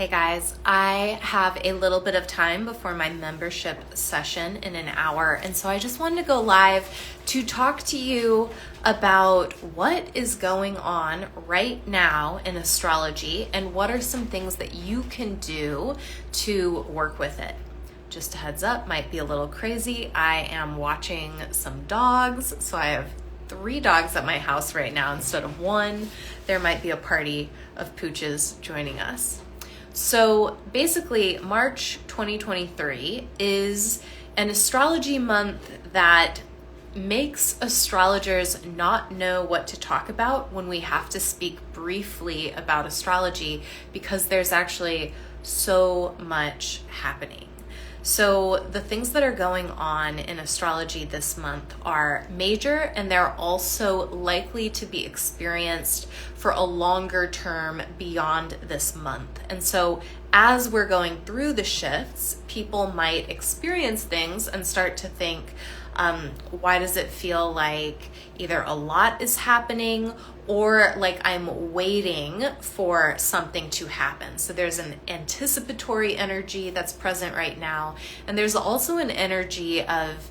Hey guys, I have a little bit of time before my membership session in an hour, and so I just wanted to go live to talk to you about what is going on right now in astrology and what are some things that you can do to work with it. Just a heads up, might be a little crazy. I am watching some dogs, so I have 3 dogs at my house right now instead of 1. There might be a party of pooches joining us. So basically, March 2023 is an astrology month that makes astrologers not know what to talk about when we have to speak briefly about astrology because there's actually so much happening. So the things that are going on in astrology this month are major, and they're also likely to be experienced for a longer term beyond this month. And so as we're going through the shifts, people might experience things and start to think, why does it feel like either a lot is happening or like I'm waiting for something to happen? So there's an anticipatory energy that's present right now. And there's also an energy of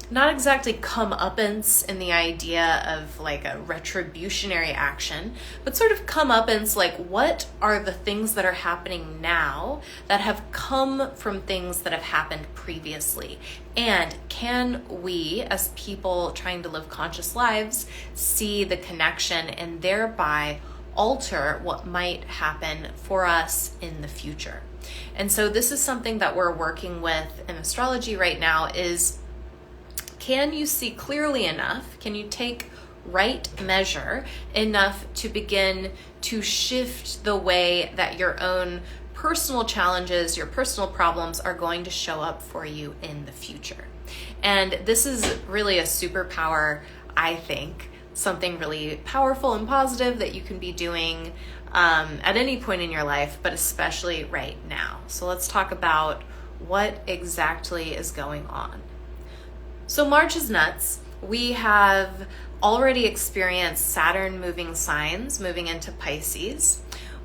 not exactly comeuppance in the idea of like a retributionary action, but sort of comeuppance, like what are the things that are happening now that have come from things that have happened previously? And can we, as people trying to live conscious lives, see the connection and thereby alter what might happen for us in the future? And so this is something that we're working with in astrology right now is, can you see clearly enough? Can you take right measure enough to begin to shift the way that your own personal challenges, your personal problems are going to show up for you in the future? And this is really a superpower, I think, something really powerful and positive that you can be doing at any point in your life, but especially right now. So let's talk about what exactly is going on. So March is nuts. We have already experienced Saturn moving signs, moving into Pisces.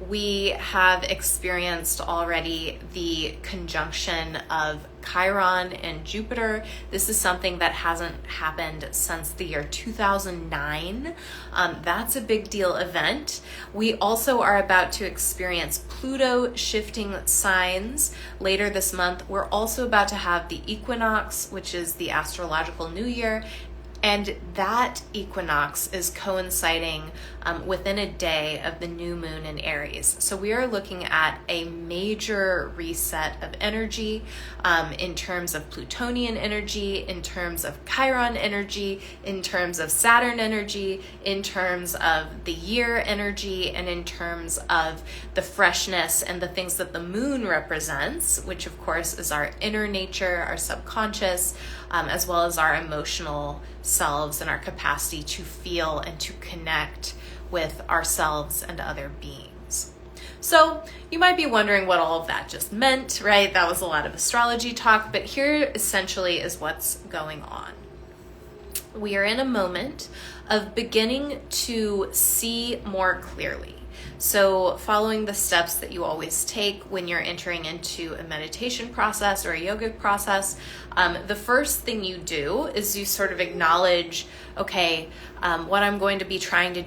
We have experienced already the conjunction of Chiron and Jupiter. This is something that hasn't happened since the year 2009. That's a big deal event. We also are about to experience Pluto shifting signs later this month. We're also about to have the equinox, which is the astrological new year. And that equinox is coinciding within a day of the new moon in Aries. So we are looking at a major reset of energy in terms of Plutonian energy, in terms of Chiron energy, in terms of Saturn energy, in terms of the year energy, and in terms of the freshness and the things that the moon represents, which of course is our inner nature, our subconscious, as well as our emotional selves and our capacity to feel and to connect with ourselves and other beings. So you might be wondering what all of that just meant, right? That was a lot of astrology talk, but here essentially is what's going on. We are in a moment of beginning to see more clearly. So following the steps that you always take when you're entering into a meditation process or a yogic process, the first thing you do is you sort of acknowledge, okay, what I'm going to try to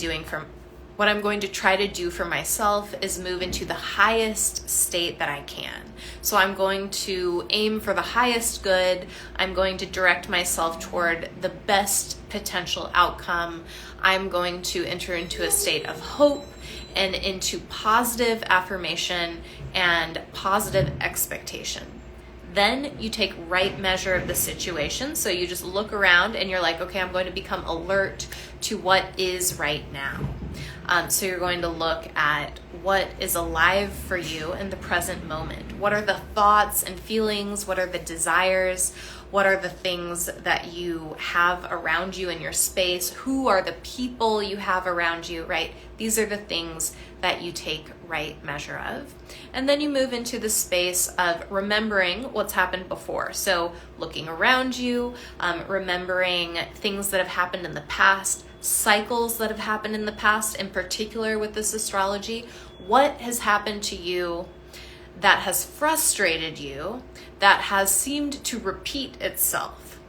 do for myself is move into the highest state that I can. So I'm going to aim for the highest good. I'm going to direct myself toward the best potential outcome. I'm going to enter into a state of hope and into positive affirmation and positive expectation. Then you take right measure of the situation. So you just look around and you're like, okay, I'm going to become alert to what is right now. So you're going to look at what is alive for you in the present moment. What are the thoughts and feelings? What are the desires? What are the things that you have around you in your space? Who are the people you have around you, right? These are the things that you take right measure of. And then you move into the space of remembering what's happened before. So looking around you, remembering things that have happened in the past, cycles that have happened in the past, in particular with this astrology. What has happened to you that has frustrated you, that has seemed to repeat itself.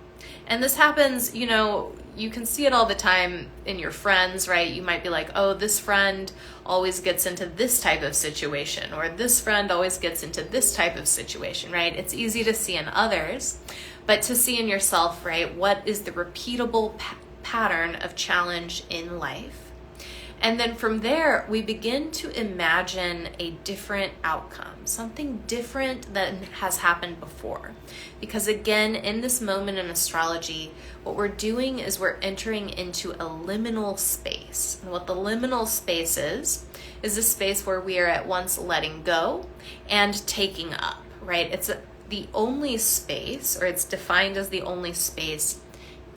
And this happens, you can see it all the time in your friends, right? You might be like, oh, this friend always gets into this type of situation, or this friend always gets into this type of situation, right? It's easy to see in others, but to see in yourself, right? What is the repeatable pattern of challenge in life? And then from there, we begin to imagine a different outcome, something different than has happened before. Because again, in this moment in astrology, what we're doing is we're entering into a liminal space. And what the liminal space is a space where we are at once letting go and taking up, right? It's the only space, or it's defined as the only space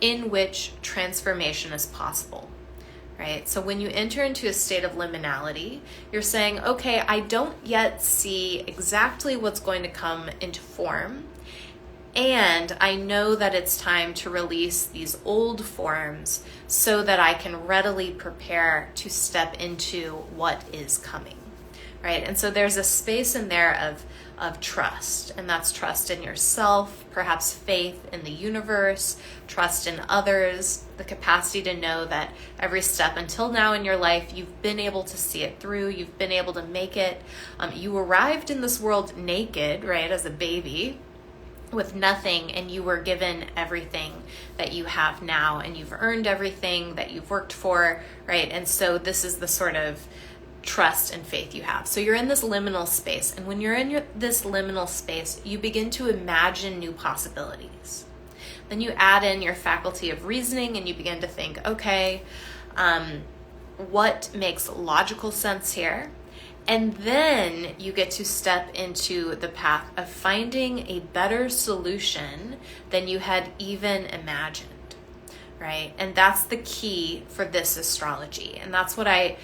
in which transformation is possible. Right? So when you enter into a state of liminality, you're saying, okay, I don't yet see exactly what's going to come into form, and I know that it's time to release these old forms so that I can readily prepare to step into what is coming, right? And so there's a space in there of trust, and that's trust in yourself, perhaps faith in the universe, trust in others, the capacity to know that every step until now in your life, you've been able to see it through, you've been able to make it. You arrived in this world naked, right, as a baby, with nothing, and you were given everything that you have now, and you've earned everything that you've worked for, right? And so this is the sort of trust and faith you have. So you're in this liminal space, and when you're in this liminal space, you begin to imagine new possibilities. Then you add in your faculty of reasoning, and you begin to think, okay, what makes logical sense here? And then you get to step into the path of finding a better solution than you had even imagined, right? And that's the key for this astrology. And that's what I,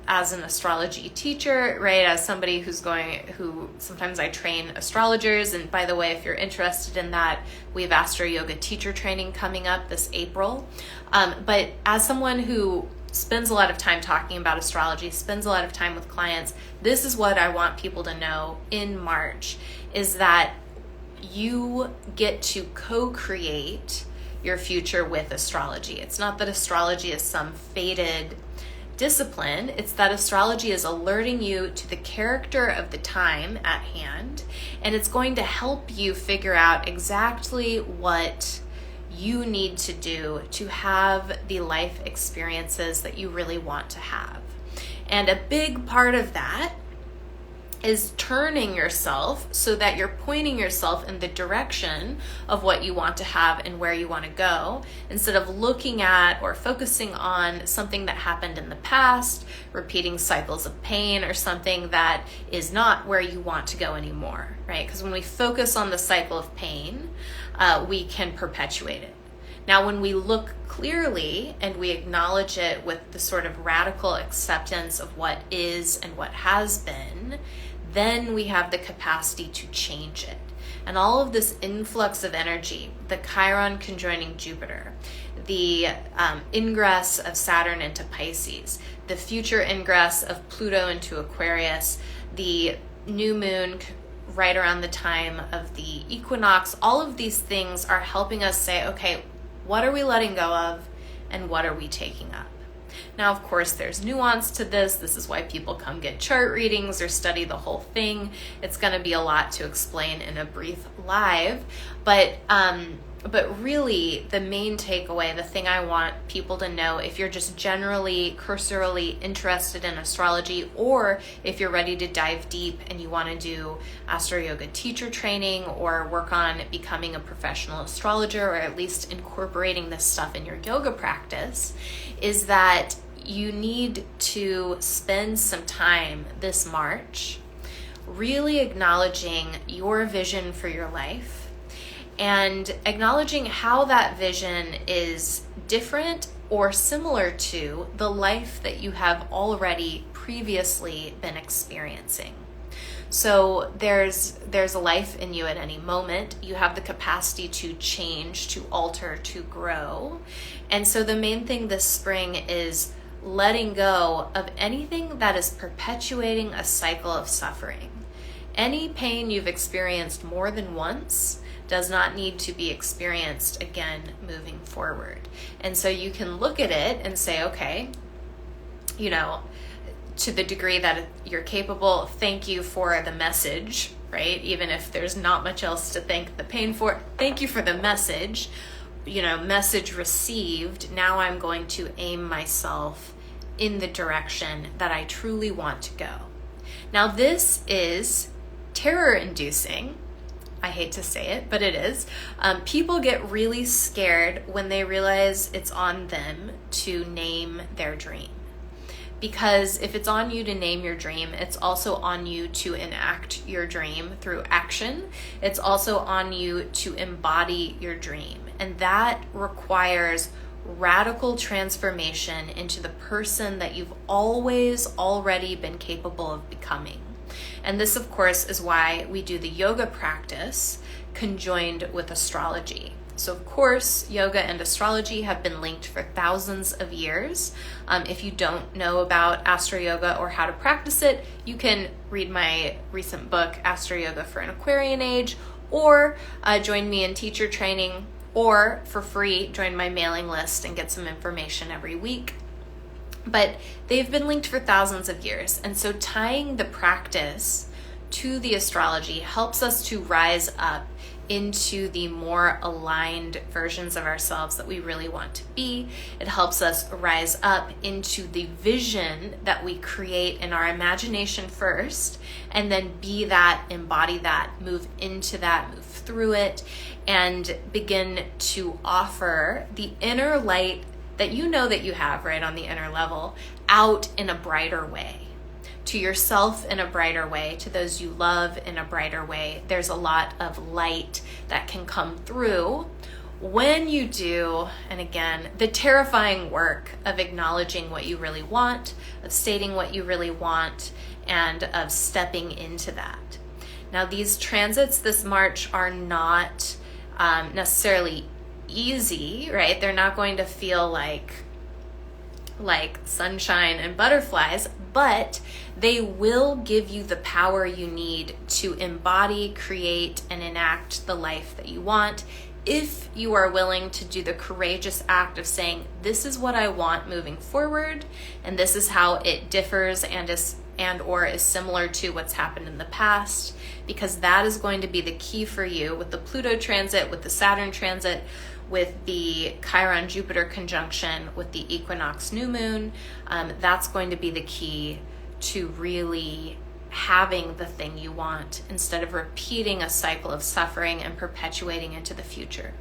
as an astrology teacher, right, as somebody who sometimes I train astrologers. And by the way, if you're interested in that, we have Astro Yoga teacher training coming up this April. But as someone who spends a lot of time talking about astrology, spends a lot of time with clients, this is what I want people to know in March, is that you get to co-create your future with astrology. It's not that astrology is some fated discipline, it's that astrology is alerting you to the character of the time at hand, and it's going to help you figure out exactly what you need to do to have the life experiences that you really want to have. And a big part of that is turning yourself so that you're pointing yourself in the direction of what you want to have and where you want to go, instead of looking at or focusing on something that happened in the past, repeating cycles of pain, or something that is not where you want to go anymore, right? Because when we focus on the cycle of pain, we can perpetuate it. Now, when we look clearly and we acknowledge it with the sort of radical acceptance of what is and what has been, then we have the capacity to change it. And all of this influx of energy, the Chiron conjoining Jupiter, the ingress of Saturn into Pisces, the future ingress of Pluto into Aquarius, the new moon right around the time of the equinox, all of these things are helping us say, okay, what are we letting go of and what are we taking up? Now, of course, there's nuance to this. This is why people come get chart readings or study the whole thing. It's going to be a lot to explain in a brief live, but really the main takeaway, the thing I want people to know, if you're just generally cursorily interested in astrology, or if you're ready to dive deep and you want to do Astro Yoga teacher training or work on becoming a professional astrologer, or at least incorporating this stuff in your yoga practice, is that you need to spend some time this March really acknowledging your vision for your life and acknowledging how that vision is different or similar to the life that you have already previously been experiencing. So there's a life in you at any moment. You have the capacity to change, to alter, to grow. And so the main thing this spring is letting go of anything that is perpetuating a cycle of suffering. Any pain you've experienced more than once does not need to be experienced again moving forward. And so you can look at it and say, okay, you know, to the degree that you're capable, thank you for the message, right? Even if there's not much else to thank the pain for, thank you for the message, you know, message received. Now I'm going to aim myself in the direction that I truly want to go. Now this is terror-inducing. I hate to say it, but it is. People get really scared when they realize it's on them to name their dream. Because if it's on you to name your dream, it's also on you to enact your dream through action. It's also on you to embody your dream. And that requires radical transformation into the person that you've always already been capable of becoming. And this, of course, is why we do the yoga practice conjoined with astrology. So, of course, yoga and astrology have been linked for thousands of years. If you don't know about Astro Yoga or how to practice it, you can read my recent book, Astro Yoga for an Aquarian Age, or join me in teacher training, or for free, join my mailing list and get some information every week. But they've been linked for thousands of years. And so tying the practice to the astrology helps us to rise up into the more aligned versions of ourselves that we really want to be. It helps us rise up into the vision that we create in our imagination first, and then be that, embody that, move into that, move through it, and begin to offer the inner light that you know that you have right on the inner level out in a brighter way. To yourself in a brighter way, to those you love in a brighter way. There's a lot of light that can come through when you do, and again, the terrifying work of acknowledging what you really want, of stating what you really want, and of stepping into that. Now, these transits this March are not necessarily easy, right? They're not going to feel like sunshine and butterflies, but they will give you the power you need to embody, create, and enact the life that you want if you are willing to do the courageous act of saying, this is what I want moving forward, and this is how it differs and/or is similar to what's happened in the past, because that is going to be the key for you with the Pluto transit, with the Saturn transit, with the Chiron Jupiter conjunction, with the equinox new moon. That's going to be the key to really having the thing you want instead of repeating a cycle of suffering and perpetuating into the future.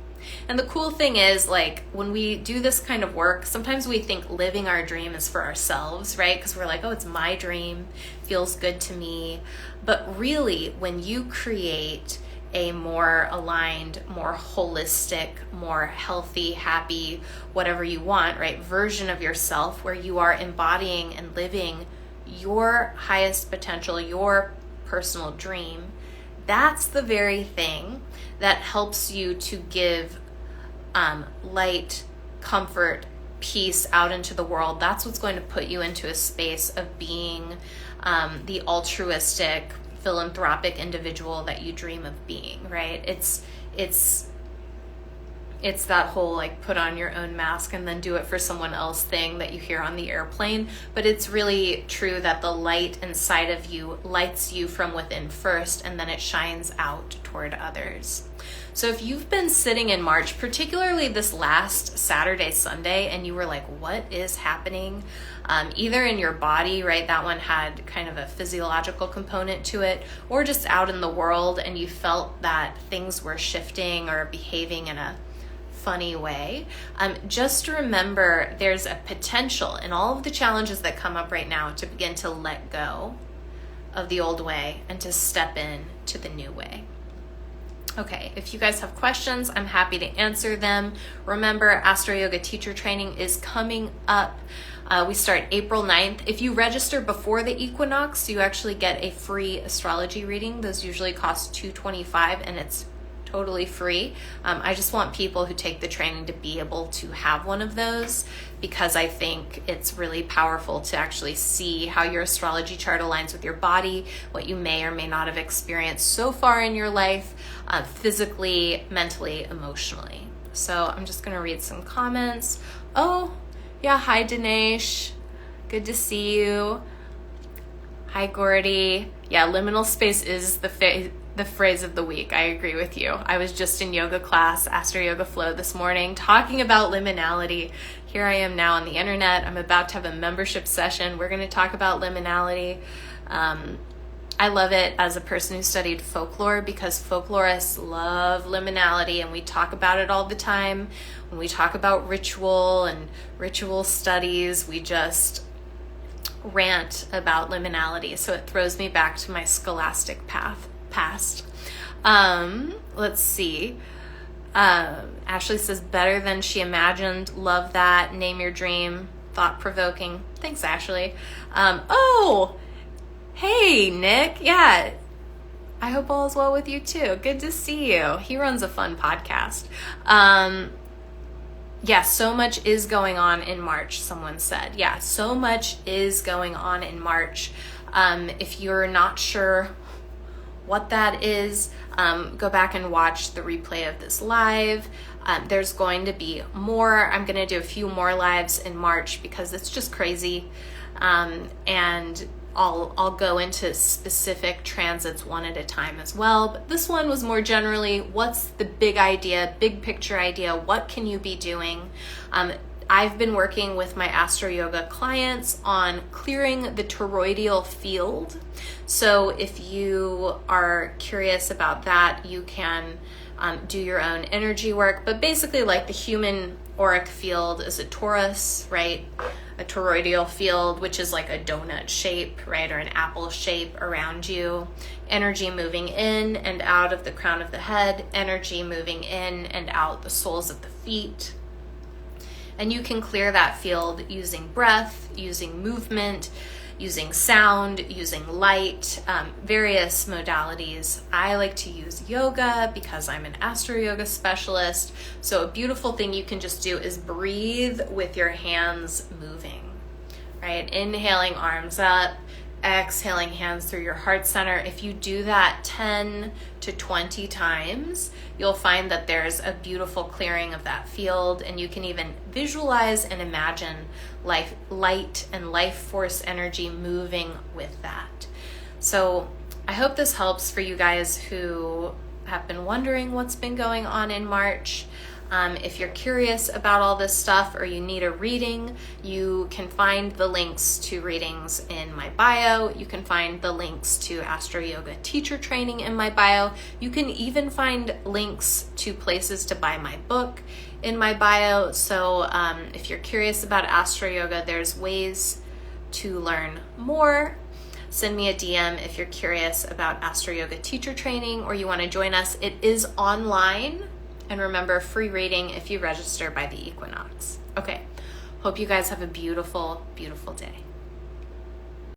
And the cool thing is, like, when we do this kind of work, sometimes we think living our dream is for ourselves, right? Because we're like, oh, it's my dream, feels good to me. But really, when you create a more aligned, more holistic, more healthy, happy, whatever you want, right, version of yourself where you are embodying and living your highest potential, your personal dream, that's the very thing that helps you to give light, comfort, peace out into the world. That's what's going to put you into a space of being the altruistic, philanthropic individual that you dream of being, right? It's that whole like put on your own mask and then do it for someone else thing that you hear on the airplane. But it's really true that the light inside of you lights you from within first, and then it shines out toward others. So if you've been sitting in March, particularly this last Saturday, Sunday, and you were like, what is happening? Either in your body, right? That one had kind of a physiological component to it, or just out in the world and you felt that things were shifting or behaving in a funny way. Just remember there's a potential in all of the challenges that come up right now to begin to let go of the old way and to step in to the new way. Okay, if you guys have questions, I'm happy to answer them. Remember, Astro Yoga teacher training is coming up. We start April 9th. If you register before the equinox, you actually get a free astrology reading. Those usually cost $225, and it's totally free. I just want people who take the training to be able to have one of those, because I think it's really powerful to actually see how your astrology chart aligns with your body, what you may or may not have experienced so far in your life, physically, mentally, emotionally. So I'm just going to read some comments. Oh, yeah. Hi, Dinesh. Good to see you. Hi, Gordy. Yeah, liminal space is the phrase of the week. I agree with you. I was just in yoga class, Astro Yoga Flow this morning, talking about liminality. Here I am now on the internet. I'm about to have a membership session. We're going to talk about liminality. I love it as a person who studied folklore, because folklorists love liminality, and we talk about it all the time. When we talk about ritual and ritual studies, we just rant about liminality. So it throws me back to my scholastic past. Let's see. Ashley says, better than she imagined. Love that. Name your dream. Thought-provoking. Thanks, Ashley. Oh, hey, Nick. Yeah. I hope all is well with you too. Good to see you. He runs a fun podcast. Yeah, so much is going on in March, someone said. Yeah, so much is going on in March. If you're not sure what that is, go back and watch the replay of this live. There's going to be more. I'm going to do a few more lives in March because it's just crazy. And I'll go into specific transits one at a time as well. But this one was more generally, what's the big idea, big picture idea? What can you be doing? I've been working with my Astro Yoga clients on clearing the toroidal field. So if you are curious about that, you can do your own energy work. But basically, like, the human auric field is a torus, right? A toroidal field, which is like a donut shape, right? Or an apple shape around you. Energy moving in and out of the crown of the head. Energy moving in and out the soles of the feet. And you can clear that field using breath, using movement, using sound, using light, various modalities. I like to use yoga because I'm an Astro Yoga specialist. So a beautiful thing you can just do is breathe with your hands moving, right? Inhaling, arms up, exhaling, hands through your heart center. If you do that 10 to 20 times, you'll find that there's a beautiful clearing of that field, and you can even visualize and imagine light and life force energy moving with that. So I hope this helps for you guys who have been wondering what's been going on in March. If you're curious about all this stuff or you need a reading, you can find the links to readings in my bio. You can find the links to Astro Yoga teacher training in my bio. You can even find links to places to buy my book in my bio. So if you're curious about Astro Yoga, there's ways to learn more. Send me a DM if you're curious about Astro Yoga teacher training or you want to join us. It is online. And remember, free reading if you register by the equinox. Okay, hope you guys have a beautiful, beautiful day.